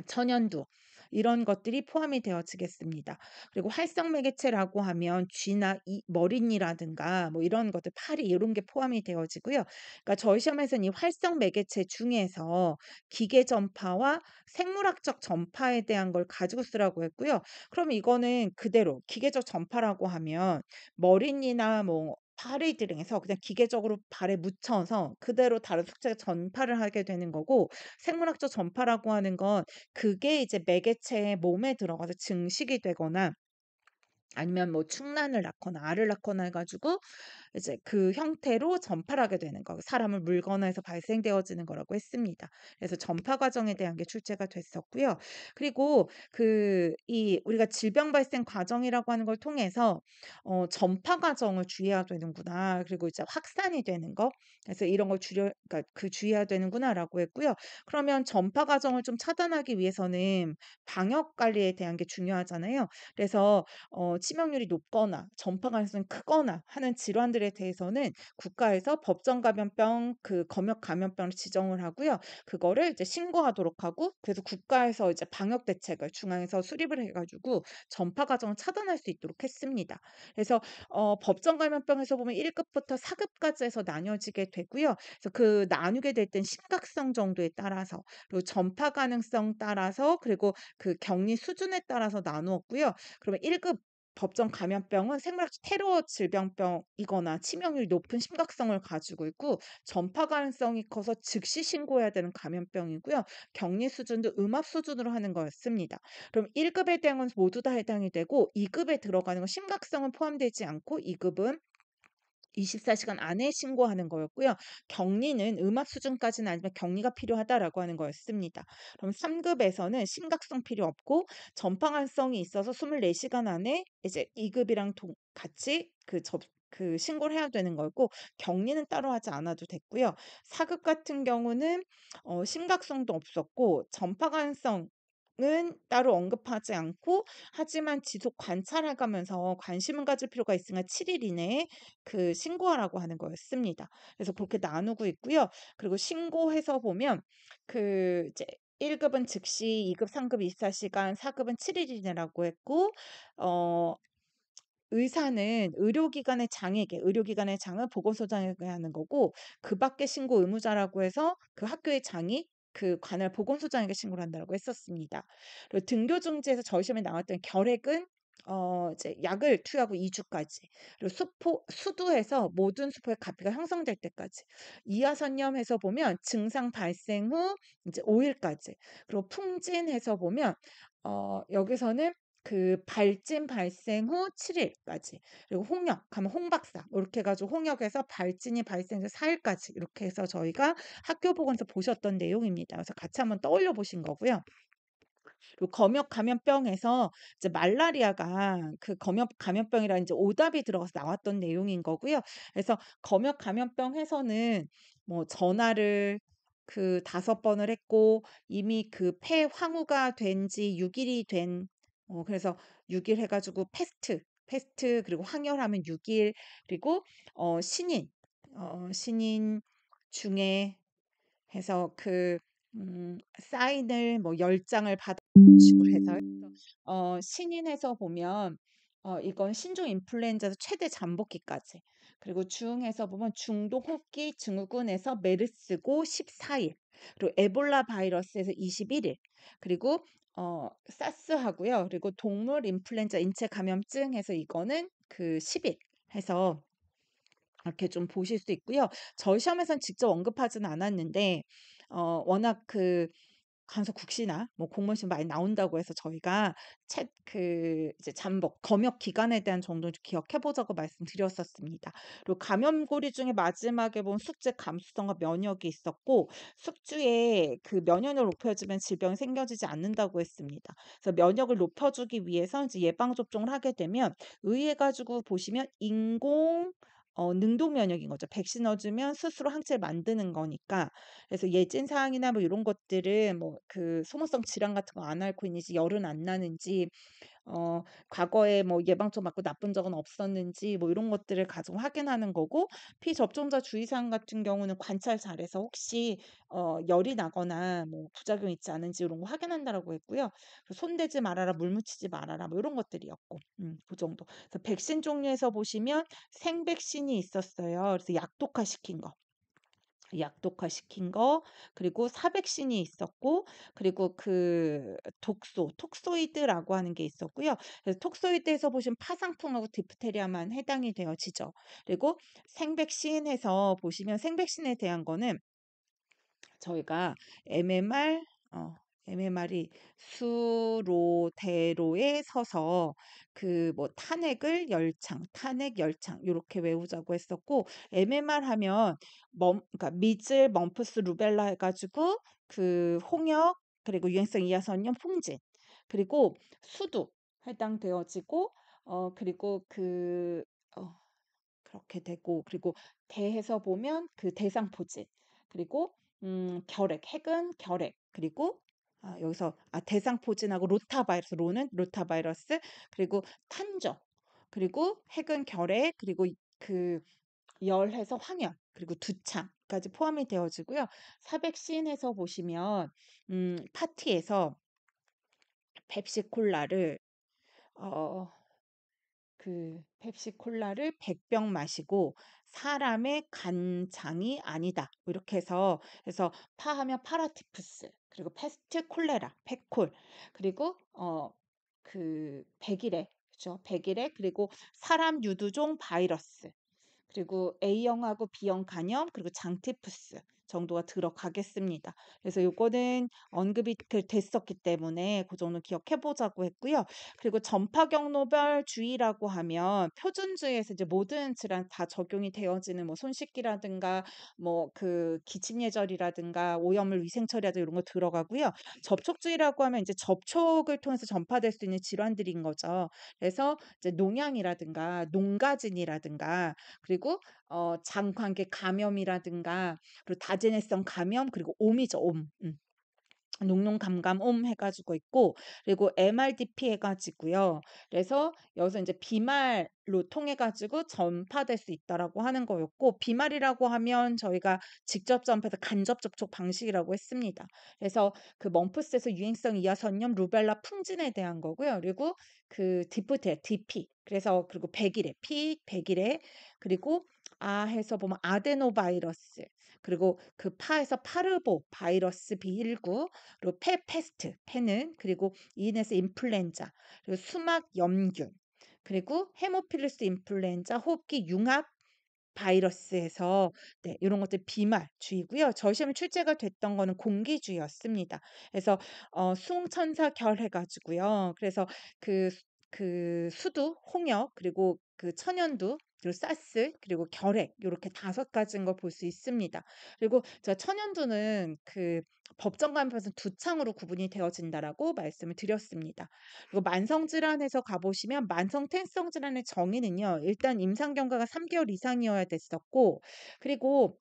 천연두 이런 것들이 포함이 되어지겠습니다. 그리고 활성 매개체라고 하면 쥐나 머리니라든가 뭐 이런 것들 파리 이런 게 포함이 되어지고요. 그러니까 저희 시험에서는 이 활성 매개체 중에서 기계 전파와 생물학적 전파에 대한 걸 가지고 쓰라고 했고요. 그럼 이거는 그대로 기계적 전파라고 하면 머리니나 뭐 파리 등에서 그냥 기계적으로 발에 묻혀서 그대로 다른 숙제에 전파를 하게 되는 거고, 생물학적 전파라고 하는 건 그게 이제 매개체의 몸에 들어가서 증식이 되거나 아니면 뭐 충난을 낳거나 알을 낳거나 해 가지고 이제 그 형태로 전파를 하게 되는 거. 사람을 물거나 해서 발생되어지는 거라고 했습니다. 그래서 전파 과정에 대한 게 출제가 됐었고요. 그리고 이 우리가 질병 발생 과정이라고 하는 걸 통해서 전파 과정을 주의해야 되는구나. 그리고 이제 확산이 되는 거. 그래서 이런 걸 그러니까 주의해야 되는구나라고 했고요. 그러면 전파 과정을 좀 차단하기 위해서는 방역 관리에 대한 게 중요하잖아요. 그래서 치명률이 높거나 전파 가능성이 크거나 하는 질환들에 대해서는 국가에서 법정 감염병, 검역 감염병을 지정을 하고요. 그거를 이제 신고하도록 하고, 그래서 국가에서 이제 방역 대책을 중앙에서 수립을 해 가지고 전파 과정을 차단할 수 있도록 했습니다. 그래서 법정 감염병에서 보면 1 급부터 4 급까지 해서 나뉘어지게 되고요. 그래서 그 나누게 될 땐 심각성 정도에 따라서, 그리고 전파 가능성 따라서, 그리고 그 격리 수준에 따라서 나누었고요. 그러면 1급 법정 감염병은 생물학적 테러 질병병이거나 치명률이 높은 심각성을 가지고 있고, 전파 가능성이 커서 즉시 신고해야 되는 감염병이고요. 격리 수준도 음압 수준으로 하는 거였습니다. 그럼 1 급에 대한 모두 다 해당이 되고, 2 급에 들어가는 건 심각성은 포함되지 않고, 2 급은 24시간 안에 신고하는 거였고요. 격리는 음압 수준까지는 아니지만 격리가 필요하다라고 하는 거였습니다. 그럼 3 급에서는 심각성 필요 없고 전파 가능성이 있어서 24시간 안에 이제 2 급이랑 같이 신고를 해야 되는 거고, 격리는 따로 하지 않아도 됐고요. 4급 같은 경우는 심각성도 없었고 전파 가능성 은 따로 언급하지 않고, 하지만 지속 관찰해 가면서 관심을 가질 필요가 있으나 7일 이내에 신고하라고 하는 거였습니다. 그래서 그렇게 나누고 있고요. 그리고 신고해서 보면 이제 1 급은 즉시, 2 급, 3급 24시간, 4 급은 7일 이내라고 했고, 어 의사는 의료기관의 장은 보건소장에게 하는 거고, 그 밖에 신고 의무자라고 해서 그 학교의 장이 관할 보건소장에게 신고를 한다고 했었습니다. 그리고 등교 중지에서 저희 시험에 나왔던 결핵은 이제 약을 투여하고 2 주까지, 그리고 수두에서 모든 수포의 가피가 형성될 때까지, 이하선염해서 보면 증상 발생 후 이제 5 일까지, 그리고 풍진해서 보면 여기서는 발진 발생 후 7 일까지, 그리고 홍역 하면 홍박사 이렇게 해 가지고 홍역에서 발진이 발생해서 4 일까지, 이렇게 해서 저희가 학교 보건에서 보셨던 내용입니다. 그래서 같이 한번 떠올려 보신 거고요. 그리고 검역 감염병에서 이제 말라리아가 검역 감염병이라 이제 오답이 들어가서 나왔던 내용인 거고요. 그래서 검역 감염병에서는 뭐 전화를 5 번을 했고, 이미 폐 황후가 된 지 6 일이 된, 그래서 6일 해 가지고 패스트, 그리고 항열하면 6 일, 그리고 신인 중에 해서 사인을 뭐 10 장을 받아 이런 식으로 해서요. 그래서 신인해서 보면 이건 신종 인플루엔자에서 최대 잠복기까지, 그리고 중에서 보면 중동 호흡기 증후군에서 메르스고 14 일, 그리고 에볼라 바이러스에서 21 일, 그리고 사스하고요. 그리고 동물 인플루엔자 인체 감염증 해서 이거는 10일 해서 이렇게 좀 보실 수 있고요. 저희 시험에선 직접 언급하지는 않았는데 워낙 간호국시나 뭐 공무원 시험 많이 나온다고 해서 저희가 이제 잠복, 검역 기간에 대한 정도를 기억해 보자고 말씀드렸었습니다. 그리고 감염고리 중에 마지막에 본 숙제 감수성과 면역이 있었고 숙주에 그 면역을 높여주면 질병이 생겨지지 않는다고 했습니다. 그래서 면역을 높여주기 위해서 이제 예방 접종을 하게 되면 의해 가지고 보시면 인공 능동 면역인 거죠. 백신 넣어주면 스스로 항체를 만드는 거니까. 그래서 예진 사항이나 뭐 이런 것들은 뭐 그 소모성 질환 같은 거 안 앓고 있는지, 열은 안 나는지, 과거에 뭐 예방접 맞고 나쁜 적은 없었는지 뭐 이런 것들을 가지고 확인하는 거고, 피접종자 주의사항 같은 경우는 관찰 잘해서 혹시 열이 나거나 뭐 부작용 있지 않은지 이런 거 확인한다라고 했고요. 그래서 손대지 말아라, 물 묻히지 말아라 뭐 이런 것들이었고, 그 정도. 그래서 백신 종류에서 보시면 생백신이 있었어요. 그래서 약독화시킨 거, 그리고 사백신이 있었고, 그리고 그 톡소이드라고 하는 게 있었고요. 그래서 톡소이드에서 보시면 파상풍하고 디프테리아만 해당이 되어지죠. 그리고 생백신에서 보시면 생백신에 대한 거는 저희가 MMR, MMR이 수로대로에 서서 그 뭐 탄핵 열창 요렇게 외우자고 했었고, MMR 하면 그러니까 미즐, 먼프스, 루벨라 해 가지고 그 홍역, 그리고 유행성 이하선염, 풍진, 그리고 수두 해당되어지고, 그리고 그렇게 되고, 그리고 대에서 보면 그 대상포진, 그리고 결핵, 핵은 결핵, 그리고 여기서 대상포진하고 로타바이러스, 로는 로타바이러스, 그리고 탄저, 그리고 핵은 결핵, 그리고 그 열해서 황열, 그리고 두창까지 포함이 되어지고요. 사백신에서 보시면 파티에서 펩시콜라를 어 펩시콜라를 100병 마시고 사람의 간장이 아니다. 뭐 이렇게 해서 파하면 파라티푸스, 그리고 패스트 콜레라, 패콜, 그리고 백일에, 그죠? 백일에, 그리고 사람 유두종 바이러스, 그리고 A형하고 B형 간염, 그리고 장티푸스 정도가 들어가겠습니다. 그래서 요거는 언급이 됐었기 때문에 그 정도 기억해 보자고 했고요. 그리고 전파 경로별 주의라고 하면 표준주의에서 이제 모든 질환 다 적용이 되어지는 뭐 손 씻기라든가 뭐 그 기침 예절이라든가 오염물 위생 처리라든가 이런 거 들어가고요. 접촉주의라고 하면 이제 접촉을 통해서 전파될 수 있는 질환들인 거죠. 그래서 이제 농양이라든가 농가진이라든가, 그리고 장관계 감염이라든가, 그리고 다제네성 감염, 그리고 옴이죠, 옴. 녹농감감옴 해가지고 있고, 그리고 MRDP 해가지고요. 그래서 여기서 이제 비말로 통해가지고 전파될 수 있다라고 하는 거였고, 비말이라고 하면 저희가 직접 전파해서 간접 접촉 방식이라고 했습니다. 그래서 그 멈프스에서 유행성 이하선염, 루벨라, 풍진에 대한 거고요. 그리고 그 디프테, DP. 그래서 그리고 백일에, 그리고 해서 보면 아데노바이러스, 그리고 그 파에서 파르보 바이러스 B19, 그리고 페스트, 페는, 그리고 이인에서 인플루엔자, 그리고 수막 염균, 그리고 헤모필루스 인플루엔자, 호흡기 융합 바이러스에서, 네, 이런 것들 비말주의고요. 저희 시험에 출제가 됐던 거는 공기주의였습니다. 그래서 수홍천사결 해가지고요. 그래서 그, 그 수두, 홍역, 그리고 그 천연두, 그리고 사스, 그리고 결핵, 이렇게 5가지인 걸 볼 수 있습니다. 그리고 제가 천연두는 그 법정 감표에서 두 창으로 구분이 되어진다라고 말씀을 드렸습니다. 그리고 만성 질환에서 가보시면 만성 퇴행성 질환의 정의는요. 일단 임상 경과가 3개월 이상이어야 됐었고, 그리고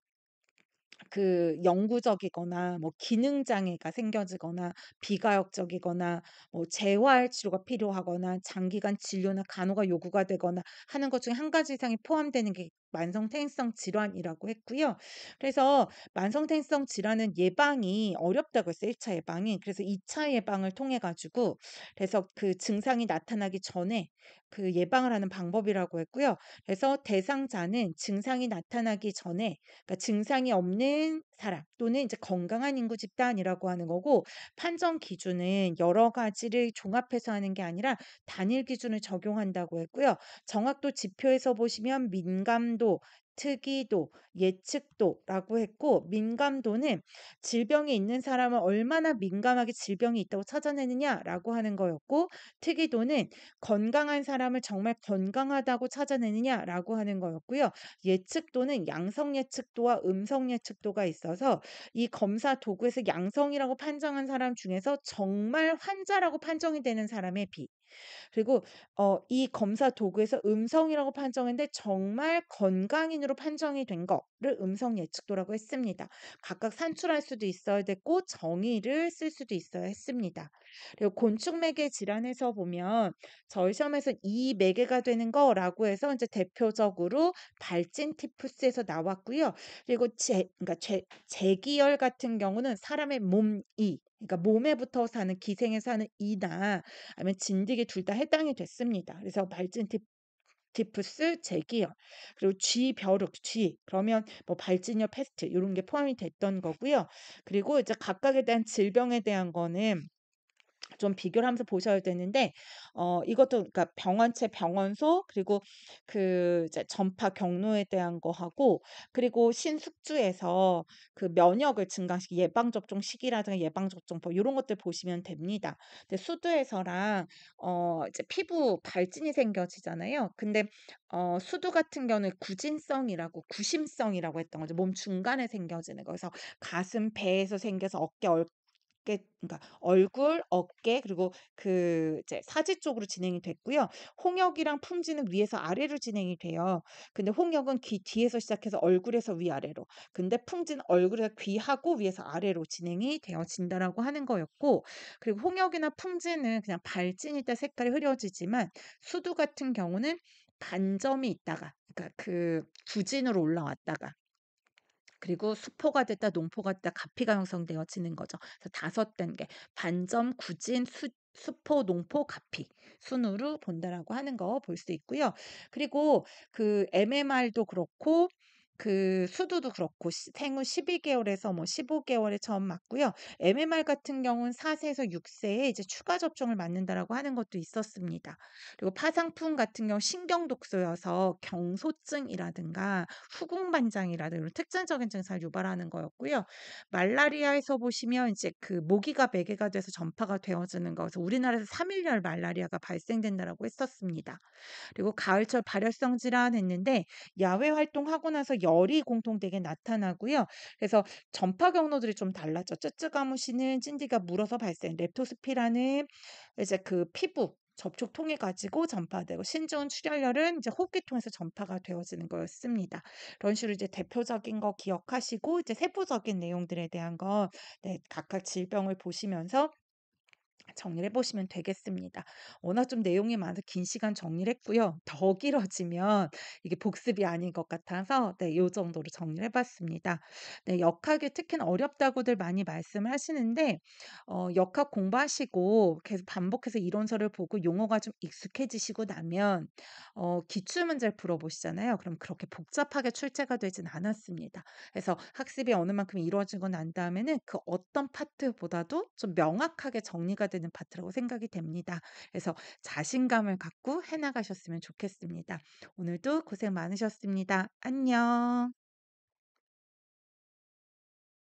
그 영구적이거나 뭐 기능 장애가 생겨지거나 비가역적이거나 뭐 재활 치료가 필요하거나 장기간 진료나 간호가 요구가 되거나 하는 것 중에 한 가지 이상이 포함되는 게 만성퇴행성 질환이라고 했고요. 그래서 만성퇴행성 질환은 예방이 어렵다고 했어요. 1차 예방이. 그래서 2차 예방을 통해 가지고, 그래서 그 증상이 나타나기 전에 그 예방을 하는 방법이라고 했고요. 그래서 대상자는 증상이 나타나기 전에, 그러니까 증상이 없는 사람 또는 이제 건강한 인구 집단이라고 하는 거고, 판정 기준은 여러 가지를 종합해서 하는 게 아니라 단일 기준을 적용한다고 했고요. 정확도 지표에서 보시면 민감도 민감도, 특이도, 예측도라고 했고 민감도는 질병이 있는 사람은 얼마나 민감하게 질병이 있다고 찾아내느냐라고 하는 거였고 특이도는 건강한 사람을 정말 건강하다고 찾아내느냐라고 하는 거였고요. 예측도는 양성 예측도와 음성 예측도가 있어서 이 검사 도구에서 양성이라고 판정한 사람 중에서 정말 환자라고 판정이 되는 사람의 비. 그리고 이 검사 도구에서 음성이라고 판정했는데 정말 건강인으로 판정이 된 거를 음성 예측도라고 했습니다. 각각 산출할 수도 있어야 됐고 정의를 쓸 수도 있어야 했습니다. 그리고 곤충매개 질환에서 보면 저희 시험에서 이 매개가 되는 거라고 해서 이제 대표적으로 발진 티푸스에서 나왔고요. 그리고 그러니까 제기열 같은 경우는 사람의 몸이 그러니까 몸에 붙어 사는 기생에 사는 이나 아니면 진드기 둘 다 해당이 됐습니다. 그래서 발진 디프스, 제기열, 그리고 쥐벼룩, 쥐 그러면 뭐 발진열, 패스트 이런 게 포함이 됐던 거고요. 그리고 이제 각각에 대한 질병에 대한 거는 좀 비교를 하면서 보셔야 되는데 이것도 그러니까 병원체, 병원소 그리고 그 이제 전파 경로에 대한 거 하고 그리고 신숙주에서 그 면역을 증강시키 예방 접종 시기라든가 예방 접종법 요런 것들 보시면 됩니다. 근데 수두에서랑 이제 피부 발진이 생겨지잖아요. 근데 수두 같은 경우는 구진성이라고 구심성이라고 했던 거죠. 몸 중간에 생겨지는 거. 그래서 가슴, 배에서 생겨서 그러니까 얼굴, 어깨 그리고 그 이제 사지 쪽으로 진행이 됐고요. 홍역이랑 풍지는 위에서 아래로 진행이 돼요. 근데 홍역은 귀 뒤에서 시작해서 얼굴에서 위아래로. 근데 풍지는 얼굴에서 귀하고 위에서 아래로 진행이 되어진다라고 하는 거였고 그리고 홍역이나 풍지는 그냥 발진일 때 색깔이 흐려지지만 수두 같은 경우는 반점이 있다가 그러니까 그 구진으로 올라왔다가 그리고 수포가 됐다 농포가 됐다 가피가 형성되어지는 거죠. 그래서 5단계 반점, 구진, 수포, 농포, 가피 순으로 본다라고 하는 거 볼 수 있고요. 그리고 그 MMR도 그렇고 그 수두도 그렇고 생후 12개월에서 뭐 15개월에 처음 맞고요. MMR 같은 경우는 4세에서 6세에 이제 추가 접종을 맞는다라고 하는 것도 있었습니다. 그리고 파상풍 같은 경우 신경 독소여서 경소증이라든가 후궁반장이라든가 이런 특징적인 증상을 유발하는 거였고요. 말라리아에서 보시면 이제 그 모기가 매개가 돼서 전파가 되어지는 거여서 우리나라에서 3일열 말라리아가 발생된다라고 했었습니다. 그리고 가을철 발열성 질환 했는데 야외 활동하고 나서 열이 공통되게 나타나고요. 그래서 전파 경로들이 좀 달랐죠. 쯔쯔가무시는 찐디가 물어서 발생, 렙토스피라는 이제 그 피부 접촉 통해 가지고 전파되고 신종 출혈열은 이제 호흡기 통해서 전파가 되어지는 거였습니다. 그런 식으로 이제 대표적인 거 기억하시고 이제 세부적인 내용들에 대한 거 네, 각각 질병을 보시면서 정리를 해 보시면 되겠습니다. 워낙 좀 내용이 많아서 긴 시간 정리를 했고요. 더 길어지면 이게 복습이 아닌 것 같아서 네, 요 정도로 정리를 해 봤습니다. 네, 역학이 특히나 어렵다고들 많이 말씀을 하시는데 역학 공부하시고 계속 반복해서 이론서를 보고 용어가 좀 익숙해지시고 나면 기출 문제를 풀어 보시잖아요. 그럼 그렇게 복잡하게 출제가 되진 않았습니다. 그래서 학습이 어느 만큼 이루어지고 난 다음에는 그 어떤 파트보다도 좀 명확하게 정리가 되는 파트라고 생각이 됩니다. 그래서 자신감을 갖고 해 나가셨으면 좋겠습니다. 오늘도 고생 많으셨습니다. 안녕.